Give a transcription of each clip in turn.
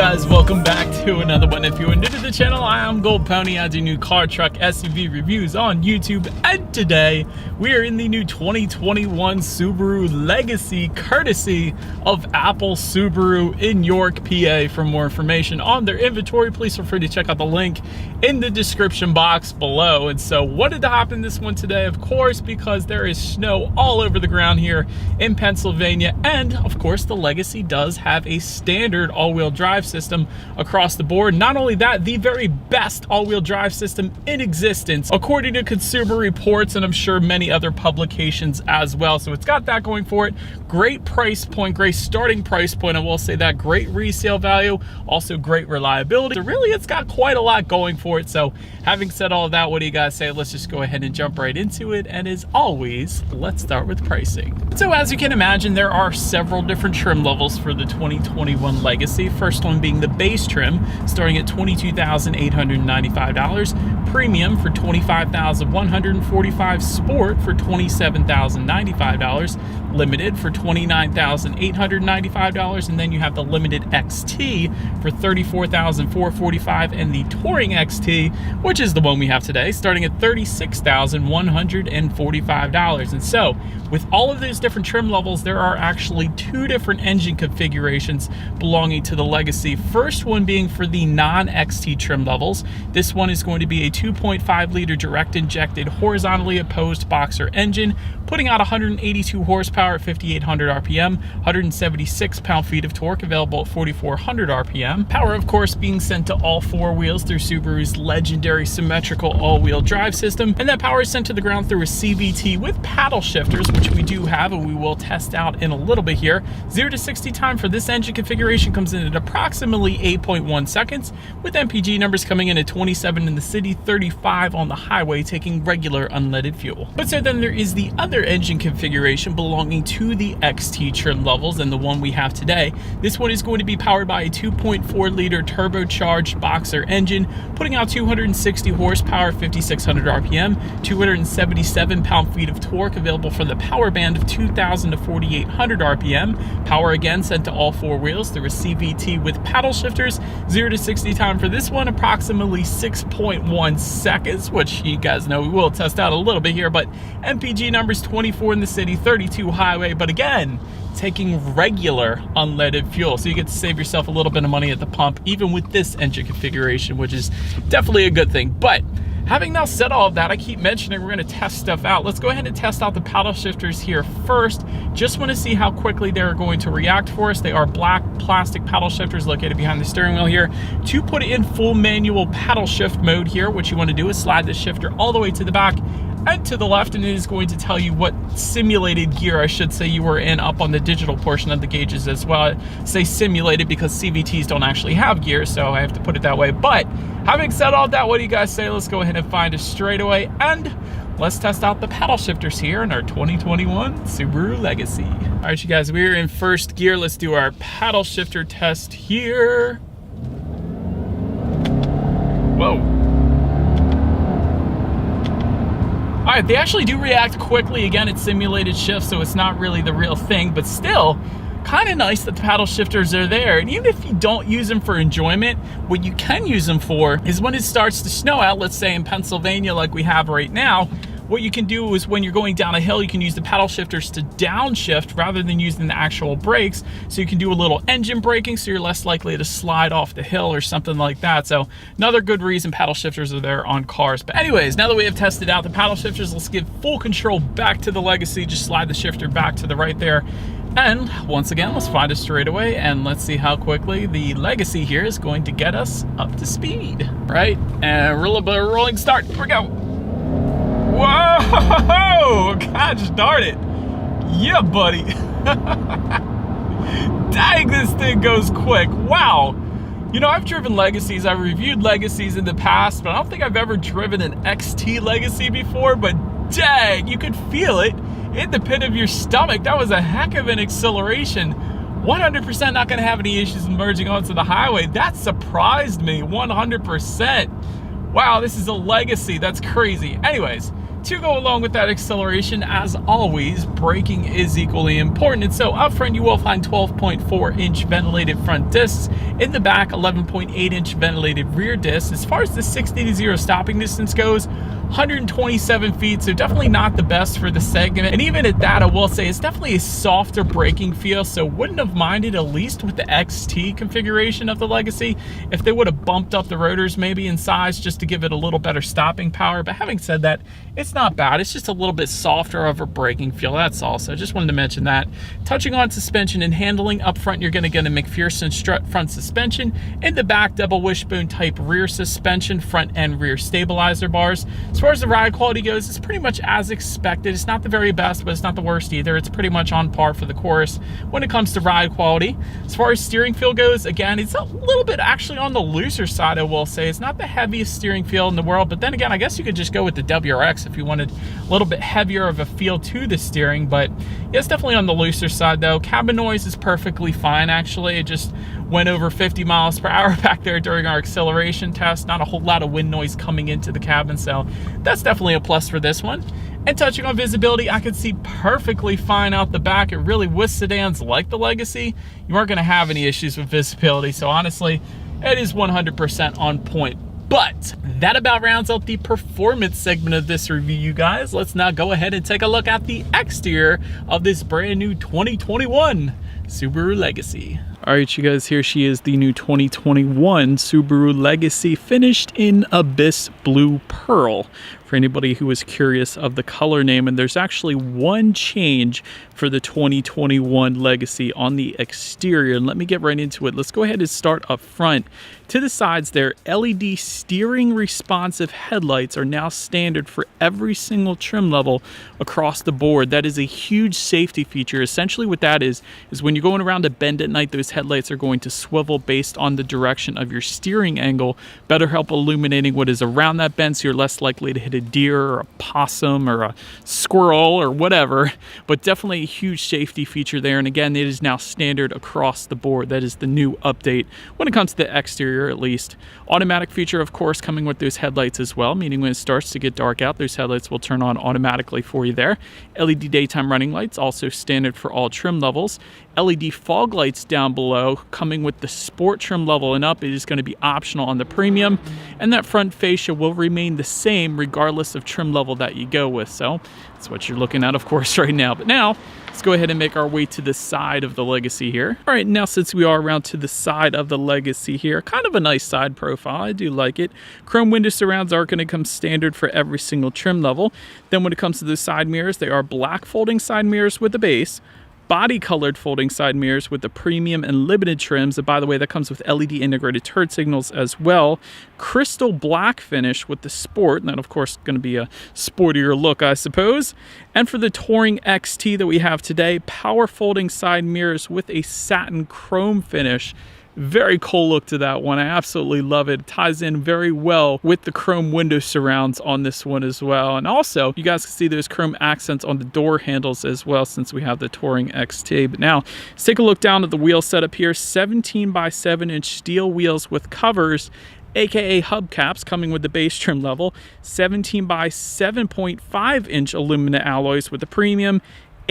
guys, welcome back to another one. If you are new to the channel, I am Gold Pony. I do new car, truck, SUV reviews on YouTube, and today we are in the new 2021 Subaru Legacy, courtesy of Apple Subaru in York, PA. For more information on their inventory, please feel free to check out the link in the description box below. And so what did happen this one today? Of course, because there is snow all over the ground here in Pennsylvania, and of course the Legacy does have a standard all-wheel drive system across the board. Not only that, the very best all-wheel drive system in existence, according to Consumer Reports, and I'm sure many other publications as well. So it's got that going for it. Great price point, great starting price point. I will say that. Great resale value, also great reliability. So really, it's got quite a lot going for it. So having said all of that, what do you guys say? Let's just go ahead and jump right into it. And as always, let's start with pricing. So as you can imagine, there are several different trim levels for the 2021 Legacy. First one being the base trim, starting at $22,895, premium for $25,145, sport for $27,095, limited for $29,895, and then you have the limited XT for $34,445, and the touring XT, which is the one we have today, starting at $36,145. And so with all of these different trim levels, there are actually two different engine configurations belonging to the Legacy. First one being for the non-XT trim levels. This one is going to be a 2.5 liter direct injected horizontally opposed boxer engine, putting out 182 horsepower at 5,800 RPM, 176 pound-feet of torque, available at 4,400 RPM. Power, of course, being sent to all four wheels through Subaru's legendary symmetrical all-wheel drive system, and that power is sent to the ground through a CVT with paddle shifters, which we do have and we will test out in a little bit here. 0 to 60 time for this engine configuration comes in at approximately 8.1 seconds, with MPG numbers coming in at 27 in the city, 35 on the highway, taking regular unleaded fuel. But so then there is the other engine configuration belonging to the XT trim levels, and the one we have today. This one is going to be powered by a 2.4 liter turbocharged boxer engine, putting out 260 horsepower, 5,600 RPM, 277 pound-feet of torque, available from the power band of 2,000 to 4,800 RPM. Power again sent to all four wheels through a CVT with paddle shifters. 0 to 60 time for this one, approximately 6.1 seconds, which you guys know we will test out a little bit here, but MPG numbers 24 in the city, 32 highway, but again, taking regular unleaded fuel. So you get to save yourself a little bit of money at the pump, even with this engine configuration, which is definitely a good thing. But having now said all of that, I keep mentioning we're gonna test stuff out. Let's go ahead and test out the paddle shifters here first. Just wanna see how quickly they're going to react for us. They are black plastic paddle shifters located behind the steering wheel here. To put it in full manual paddle shift mode here, what you wanna do is slide the shifter all the way to the back and to the left, and it is going to tell you what simulated gear, I should say, you were in up on the digital portion of the gauges as well. I say simulated because CVTs don't actually have gear, so I have to put it that way. But having said all that, what do you guys say? Let's go ahead and find a straightaway, and let's test out the paddle shifters here in our 2021 Subaru Legacy. All right, you guys, we're in first gear. Let's do our paddle shifter test here. Whoa. All right, they actually do react quickly. Again, it's simulated shift, so it's not really the real thing, but still kind of nice that the paddle shifters are there. And even if you don't use them for enjoyment, what you can use them for is when it starts to snow out, let's say in Pennsylvania like we have right now. What you can do is when you're going down a hill, you can use the paddle shifters to downshift rather than using the actual brakes. So you can do a little engine braking, so you're less likely to slide off the hill or something like that. So another good reason paddle shifters are there on cars. But anyways, now that we have tested out the paddle shifters, let's give full control back to the Legacy. Just slide the shifter back to the right there. And once again, let's find a straightaway and let's see how quickly the Legacy here is going to get us up to speed, right? And a little bit of rolling start. Here we go. Whoa, gosh darn it. Yeah, buddy. Dang, this thing goes quick. Wow. You know, I've driven Legacies, I've reviewed Legacies in the past, but I don't think I've ever driven an XT Legacy before, but dang, you could feel it in the pit of your stomach. That was a heck of an acceleration. 100% not gonna have any issues merging onto the highway. That surprised me, 100%. Wow, this is a Legacy, that's crazy. Anyways, To go along with that acceleration, as always, braking is equally important. And so up front, you will find 12.4-inch ventilated front discs. In the back, 11.8-inch ventilated rear discs. As far as the 60 to 0 stopping distance goes, 127 feet, so definitely not the best for the segment. And even at that, I will say it's definitely a softer braking feel, so wouldn't have minded, at least with the XT configuration of the Legacy, if they would have bumped up the rotors maybe in size just to give it a little better stopping power. But having said that, it's not bad. It's just a little bit softer of a braking feel, that's all. So I just wanted to mention that. Touching on suspension and handling, up front you're going to get a McPherson strut front suspension. In the back, double wishbone type rear suspension, front and rear stabilizer bars. As far as the ride quality goes, it's pretty much as expected. It's not the very best, but it's not the worst either. It's pretty much on par for the Chorus when it comes to ride quality. As far as steering feel goes, again, it's a little bit actually on the looser side, I will say. It's not the heaviest steering feel in the world, but then again, I guess you could just go with the WRX if you wanted a little bit heavier of a feel to the steering. But yeah, it's definitely on the looser side though. Cabin noise is perfectly fine actually. It just went over 50 miles per hour back there during our acceleration test. Not a whole lot of wind noise coming into the cabin, so that's definitely a plus for this one. And touching on visibility, I could see perfectly fine out the back. It really, with sedans like the Legacy, you aren't gonna have any issues with visibility. So honestly, it is 100% on point. But that about rounds out the performance segment of this review, you guys. Let's now go ahead and take a look at the exterior of this brand new 2021 Subaru Legacy. All right, you guys, here she is, the new 2021 Subaru Legacy, finished in Abyss Blue Pearl. For anybody who was curious of the color name, and there's actually one change for the 2021 Legacy on the exterior. And let me get right into it. Let's go ahead and start up front. To the sides there, LED steering responsive headlights are now standard for every single trim level across the board. That is a huge safety feature. Essentially what that is when you're going around a bend at night, those headlights are going to swivel based on the direction of your steering angle, better help illuminating what is around that bend, so you're less likely to hit a deer or a possum or a squirrel or whatever. But definitely a huge safety feature there. And again, it is now standard across the board. That is the new update when it comes to the exterior, at least. Automatic feature, of course, coming with those headlights as well, meaning when it starts to get dark out, those headlights will turn on automatically for you there. LED daytime running lights, also standard for all trim levels. LED fog lights down below, coming with the sport trim level and up. It is going to be optional on the premium, and that front fascia will remain the same regardless of trim level that you go with. So that's what you're looking at, of course, right now. But now let's go ahead and make our way to the side of the Legacy here. All right, now since we are around to the side of the Legacy here, kind of a nice side profile. I do like it. Chrome window surrounds are going to come standard for every single trim level. Then when it comes to the side mirrors, they are black folding side mirrors with the base, body colored folding side mirrors with the premium and limited trims. And by the way, that comes with LED integrated turn signals as well. Crystal black finish with the sport, and that of course going to be a sportier look, I suppose. And for the Touring XT that we have today, power folding side mirrors with a satin chrome finish. Very cool look to that one. I absolutely love it. It ties in very well with the chrome window surrounds on this one as well. And also, you guys can see those chrome accents on the door handles as well, since we have the Touring XT. But now, let's take a look down at the wheel setup here. 17 by 7 inch steel wheels with covers, aka hubcaps, coming with the base trim level. 17 by 7.5 inch aluminum alloys with the premium.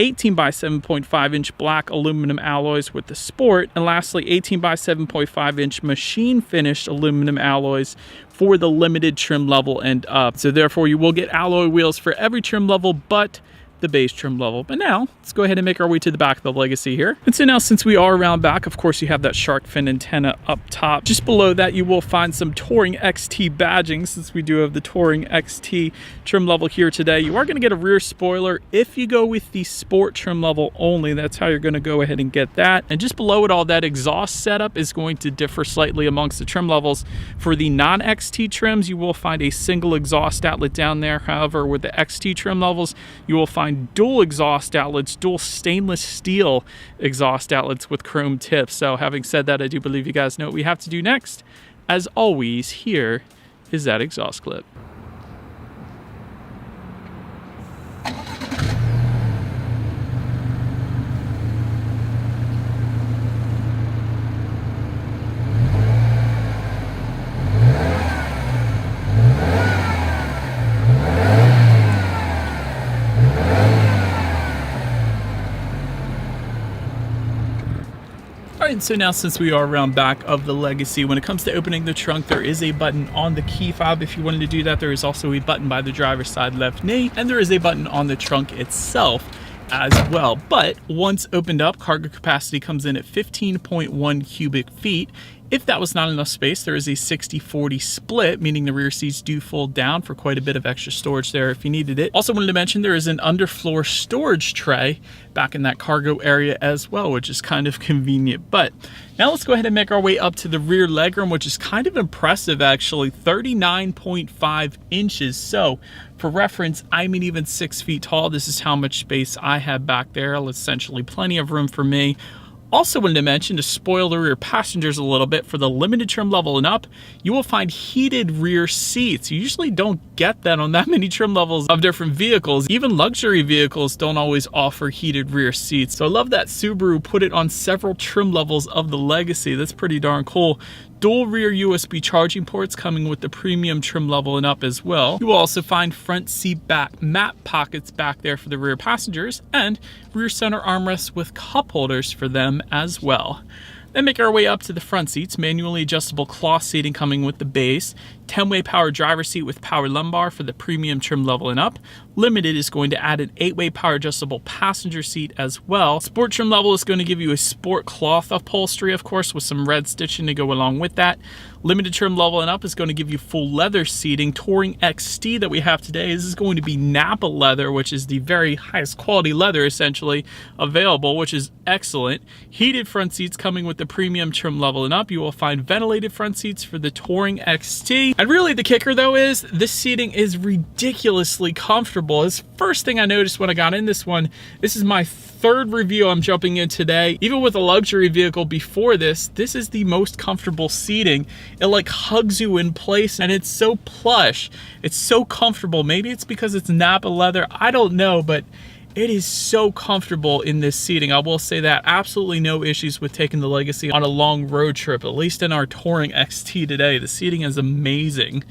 18 by 7.5 inch black aluminum alloys with the sport, and lastly 18 by 7.5 inch machine finished aluminum alloys for the limited trim level and up. So therefore you will get alloy wheels for every trim level but the base trim level. But now let's go ahead and make our way to the back of the Legacy here. And so now, since we are around back, of course you have that shark fin antenna up top. Just below that you will find some Touring XT badging, since we do have the Touring XT trim level here today. You are going to get a rear spoiler if you go with the sport trim level only. That's how you're going to go ahead and get that. And just below it all, that exhaust setup is going to differ slightly amongst the trim levels. For the non-XT trims, you will find a single exhaust outlet down there. However, with the XT trim levels, you will find dual exhaust outlets, dual stainless steel exhaust outlets with chrome tips. So having said that, I do believe you guys know what we have to do next. As always, here is that exhaust clip. Alright, and so now since we are around back of the Legacy, when it comes to opening the trunk, there is a button on the key fob if you wanted to do that. There is also a button by the driver's side left knee, and there is a button on the trunk itself as well. But once opened up, cargo capacity comes in at 15.1 cubic feet. If that was not enough space, there is a 60-40 split, meaning the rear seats do fold down for quite a bit of extra storage there if you needed it. Also wanted to mention there is an underfloor storage tray back in that cargo area as well, which is kind of convenient. But now let's go ahead and make our way up to the rear legroom, which is kind of impressive actually, 39.5 inches. So for reference, I'm even 6 feet tall. This is how much space I have back there. Essentially plenty of room for me. Also wanted to mention, to spoil the rear passengers a little bit, for the limited trim level and up, you will find heated rear seats. You usually don't get that on that many trim levels of different vehicles. Even luxury vehicles don't always offer heated rear seats. So I love that Subaru put it on several trim levels of the Legacy. That's pretty darn cool. Dual rear USB charging ports coming with the premium trim level and up as well. You will also find front seat back map pockets back there for the rear passengers, and rear center armrests with cup holders for them as well. Then make our way up to the front seats. Manually adjustable cloth seating coming with the base. 10-way power driver seat with power lumbar for the premium trim level and up. Limited is going to add an 8-way power adjustable passenger seat as well. Sport trim level is going to give you a sport cloth upholstery, of course, with some red stitching to go along with that. Limited trim level and up is going to give you full leather seating. Touring XT that we have today, this is going to be Napa leather, which is the very highest quality leather essentially available, which is excellent. Heated front seats coming with the premium trim level and up. You will find ventilated front seats for the Touring XT. And really the kicker though is this seating is ridiculously comfortable. This first thing I noticed when I got in this one. This is my third review I'm jumping in today. Even with a luxury vehicle before this, this is the most comfortable seating. It like hugs you in place, and it's so plush. It's so comfortable. Maybe it's because it's Napa leather, I don't know, but it is so comfortable in this seating. I will say that. Absolutely no issues with taking the Legacy on a long road trip, at least in our Touring XT today. The seating is amazing.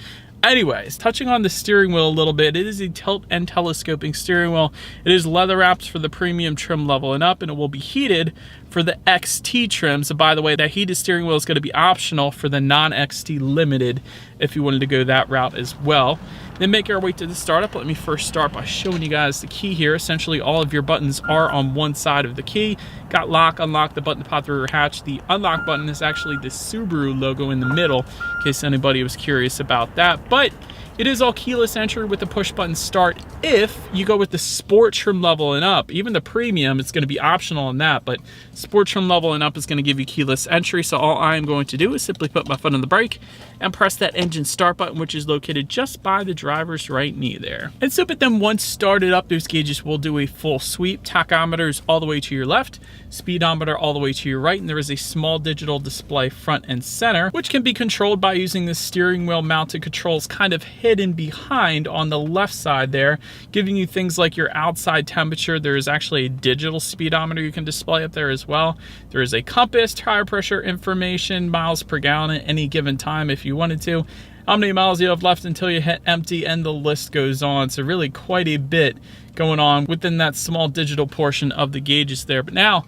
Anyways, touching on the steering wheel a little bit, it is a tilt and telescoping steering wheel. It is leather wrapped for the premium trim level and up, and it will be heated for the XT trim. So by the way, that heated steering wheel is going to be optional for the non-XT Limited if you wanted to go that route as well. Then make our way to the startup. Let me first start by showing you guys the key here. Essentially, all of your buttons are on one side of the key. Got lock, unlock, the button to pop the rear hatch. The unlock button is actually the Subaru logo in the middle, in case anybody was curious about that. But it is all keyless entry with the push button start if you go with the sport trim level and up. Even the premium, it's going to be optional on that, but sport trim level and up is going to give you keyless entry. So all I'm going to do is simply put my foot on the brake and press that engine start button, which is located just by the driver's right knee there. And so, but then once started up, those gauges will do a full sweep. Tachometer is all the way to your left, speedometer all the way to your right, and there is a small digital display front and center, which can be controlled by using the steering wheel mounted controls kind of hidden behind on the left side there, giving you things like your outside temperature. There is actually a digital speedometer you can display up there as well. There is a compass, tire pressure information, miles per gallon at any given time if you wanted to, how many miles you have left until you hit empty, and the list goes on. So really quite a bit going on within that small digital portion of the gauges there. But now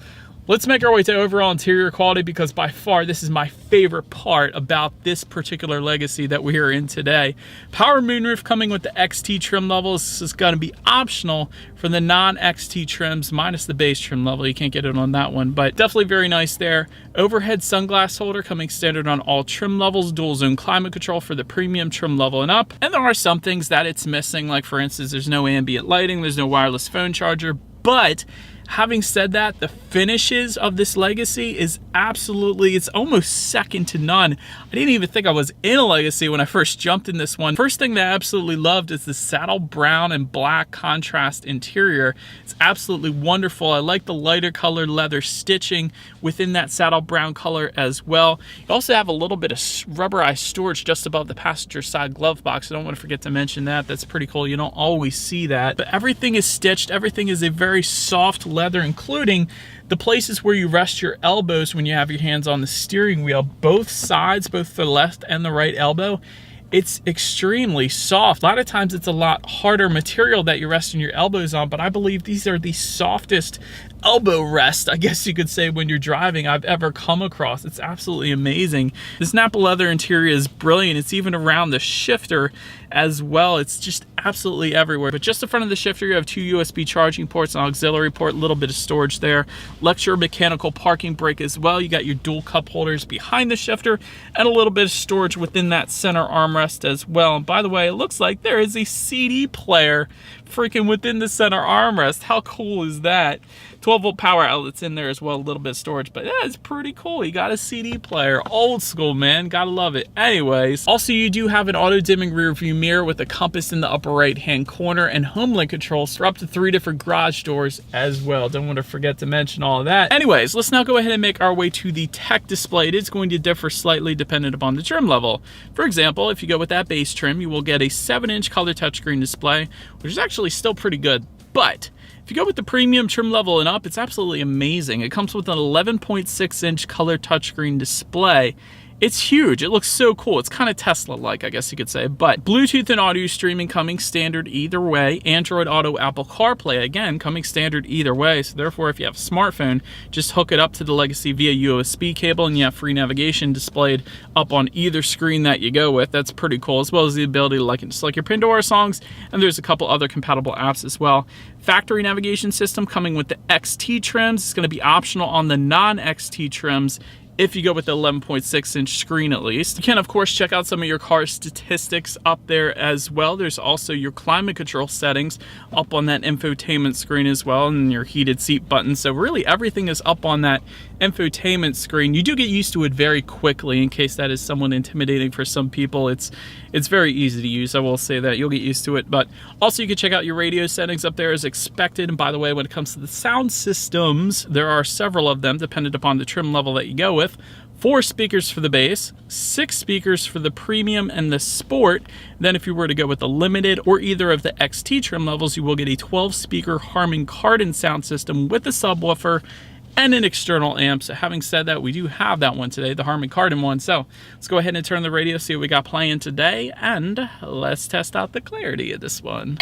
let's make our way to overall interior quality, because by far this is my favorite part about this particular Legacy that we are in today. Power moonroof coming with the XT trim levels. This is going to be optional for the non-XT trims, minus the base trim level. You can't get it on that one, but definitely very nice there. Overhead sunglass holder coming standard on all trim levels. Dual zone climate control for the premium trim level and up. And there are some things that it's missing, like for instance, there's no ambient lighting, there's no wireless phone charger, but having said that, the finishes of this Legacy is absolutely, it's almost second to none. I didn't even think I was in a Legacy when I first jumped in this one. First thing that I absolutely loved is the saddle brown and black contrast interior. It's absolutely wonderful. I like the lighter color leather stitching within that saddle brown color as well. You also have a little bit of rubberized storage just above the passenger side glove box. I don't want to forget to mention that. That's pretty cool. You don't always see that, but everything is stitched. Everything is a very soft leather, including the places where you rest your elbows when you have your hands on the steering wheel. Both sides, both the left and the right elbow, it's extremely soft. A lot of times it's a lot harder material that you're resting your elbows on, but I believe these are the softest elbow rest, I guess you could say, when you're driving I've ever come across. It's absolutely amazing. This Nappa leather interior is brilliant. It's even around the shifter as well. It's just absolutely everywhere. But just in front of the shifter, you have 2 USB charging ports, an auxiliary port, a little bit of storage there, electromechanical parking brake as well. You got your dual cup holders behind the shifter and a little bit of storage within that center armrest as well. And by the way, it looks like there is a CD player freaking within the center armrest. How cool is that? 12-volt power outlets in there as well, a little bit of storage, but yeah, it's pretty cool. You got a CD player, old school, man, gotta love it. Anyways, also you do have an auto dimming rear view mirror with a compass in the upper right hand corner and home link controls for up to 3 different garage doors as well. Don't want to forget to mention all of that. Anyways, let's now go ahead and make our way to the tech display. It is going to differ slightly dependent upon the trim level. For example, if you go with that base trim, you will get a 7-inch color touchscreen display, which is actually still pretty good. But if you go with the premium trim level and up, it's absolutely amazing. It comes with an 11.6-inch color touchscreen display. It's huge. It looks so cool. It's kind of Tesla-like, I guess you could say. But Bluetooth and audio streaming coming standard either way. Android Auto, Apple CarPlay, again, coming standard either way. So therefore, if you have a smartphone, just hook it up to the Legacy via USB cable and you have free navigation displayed up on either screen that you go with. That's pretty cool, as well as the ability to select your Pandora songs. And there's a couple other compatible apps as well. Factory navigation system coming with the XT trims. It's going to be optional on the non-XT trims if you go with the 11.6-inch screen at least. You can, of course, check out some of your car statistics up there as well. There's also your climate control settings up on that infotainment screen as well, and your heated seat button. So really everything is up on that infotainment screen. You do get used to it very quickly, in case that is somewhat intimidating for some people. It's very easy to use, I will say that. You'll get used to it. But also you can check out your radio settings up there as expected. And by the way, when it comes to the sound systems, there are several of them dependent upon the trim level that you go with. 4 speakers for the base, 6 speakers for the premium and the sport. Then if you were to go with the limited or either of the XT trim levels, you will get a 12-speaker Harman Kardon sound system with a subwoofer and an external amp. So having said that, we do have that one today, the Harman Kardon one. So let's go ahead and turn the radio, see what we got playing today, and let's test out the clarity of this one.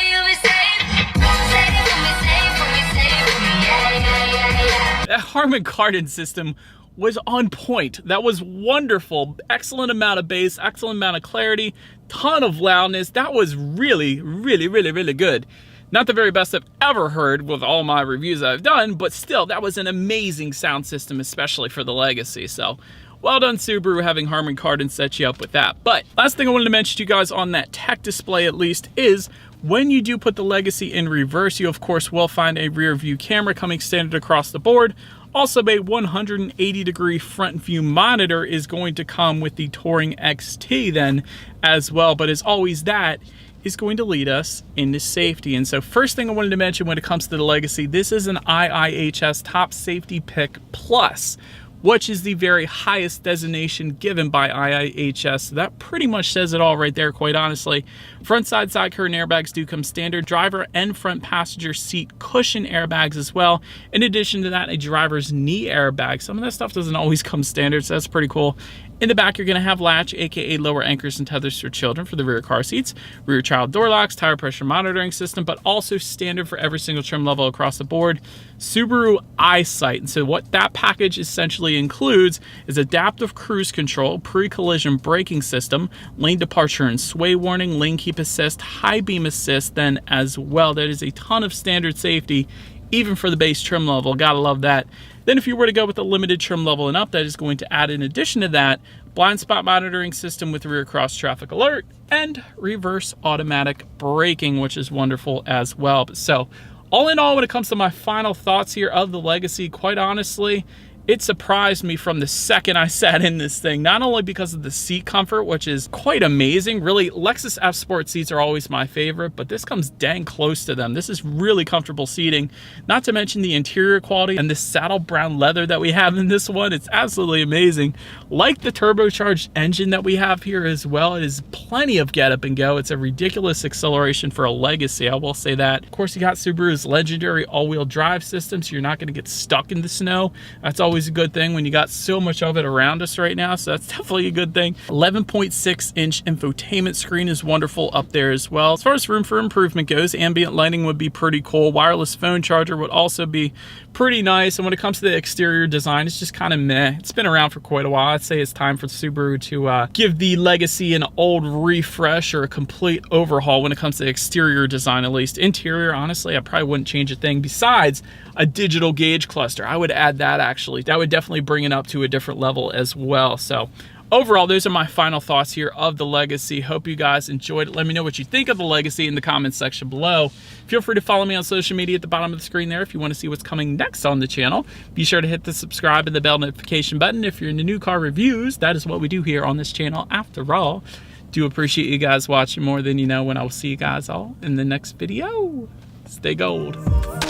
That Harman Kardon system was on point. That was wonderful. Excellent amount of bass, excellent amount of clarity, ton of loudness. That was really, really, really, really good. Not the very best I've ever heard with all my reviews I've done, but still, that was an amazing sound system, especially for the Legacy. So well done, Subaru, having Harman Kardon set you up with that. But last thing I wanted to mention to you guys on that tech display at least is when you do put the Legacy in reverse, you of course will find a rear view camera coming standard across the board. Also, a 180-degree front view monitor is going to come with the Touring XT then as well. But as always, that is going to lead us into safety. And so first thing I wanted to mention when it comes to the Legacy, this is an IIHS Top Safety Pick Plus, which is the very highest designation given by IIHS. So that pretty much says it all right there, quite honestly. Front side curtain airbags do come standard. Driver and front passenger seat cushion airbags as well. In addition to that, a driver's knee airbag. Some of that stuff doesn't always come standard, so that's pretty cool. In the back, you're going to have latch, aka lower anchors and tethers for children for the rear car seats, rear child door locks, tire pressure monitoring system, but also standard for every single trim level across the board. Subaru EyeSight. And so what that package essentially includes is adaptive cruise control, pre-collision braking system, lane departure and sway warning, lane keep assist, high beam assist then as well. That is a ton of standard safety, even for the base trim level. Gotta love that. Then if you were to go with the limited trim level and up, that is going to add, in addition to that, blind spot monitoring system with rear cross traffic alert and reverse automatic braking, which is wonderful as well. So all in all, when it comes to my final thoughts here of the Legacy, quite honestly, it surprised me from the second I sat in this thing, not only because of the seat comfort, which is quite amazing. Really, Lexus F Sport seats are always my favorite, but this comes dang close to them. This is really comfortable seating, not to mention the interior quality and the saddle brown leather that we have in this one. It's absolutely amazing. Like the turbocharged engine that we have here as well, it is plenty of get up and go. It's a ridiculous acceleration for a Legacy, I will say that. Of course, you got Subaru's legendary all-wheel drive system, so you're not going to get stuck in the snow. That's always always a good thing when you got so much of it around us right now, so that's definitely a good thing. 11.6-inch infotainment screen is wonderful up there as well. As far as room for improvement goes, ambient lighting would be pretty cool. Wireless phone charger would also be pretty nice. And when it comes to the exterior design, it's just kind of meh. It's been around for quite a while. I'd say it's time for Subaru to give the Legacy an old refresh or a complete overhaul when it comes to exterior design, at least. Interior, honestly, I probably wouldn't change a thing besides a digital gauge cluster. I would add that, actually. That would definitely bring it up to a different level as well. So overall, those are my final thoughts here of the Legacy. Hope you guys enjoyed it. Let me know what you think of the Legacy in the comments section below. Feel free to follow me on social media at the bottom of the screen there if you want to see what's coming next on the channel. Be sure to hit the subscribe and the bell notification button if you're into new car reviews. That is what we do here on this channel after all. Do appreciate you guys watching more than you know, and I will see you guys all in the next video. Stay gold.